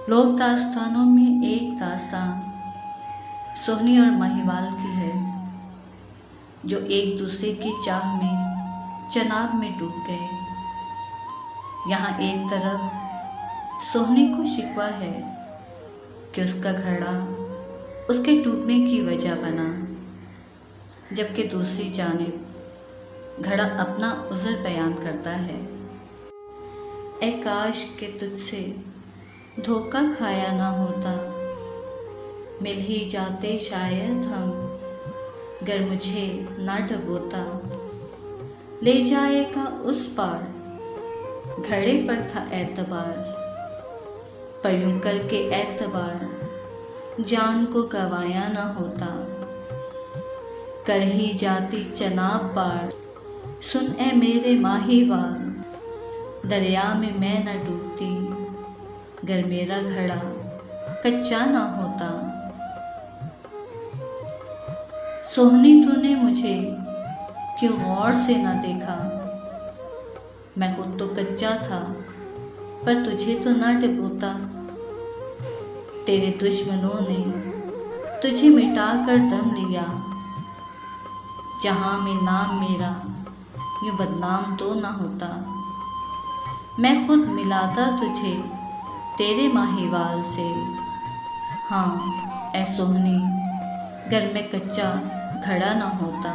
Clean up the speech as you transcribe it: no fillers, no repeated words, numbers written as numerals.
लोक दास्तानों में एक दास्तान सोहनी और महिवाल की है, जो एक दूसरे की चाह में चनाब में डूब गए। यहाँ एक तरफ सोहनी को शिकवा है कि उसका घड़ा उसके टूटने की वजह बना, जबकि दूसरी जानिब घड़ा अपना उज़र बयान करता है। ऐ काश के तुझसे धोखा खाया ना होता, मिल ही जाते शायद हम, गर मुझे ना डबोता। ले जाएगा उस पार, घड़े पर था एतबार, पर यूं करके एतबार जान को गवाया ना होता। कर ही जाती चनाब पार, सुन ए मेरे माहीवाल, दरिया में मैं न डूबती, गर मेरा घड़ा कच्चा ना होता। सोहनी तूने मुझे क्यों गौर से न देखा, मैं खुद तो कच्चा था पर तुझे तो ना डुबोता। तेरे दुश्मनों ने तुझे मिटा कर दम लिया, जहाँ में नाम मेरा यूं बदनाम तो ना होता। मैं खुद मिलाता तुझे तेरे माहीवाल से, हाँ ऐ सोहनी, गर मैं कच्चा घड़ा ना होता।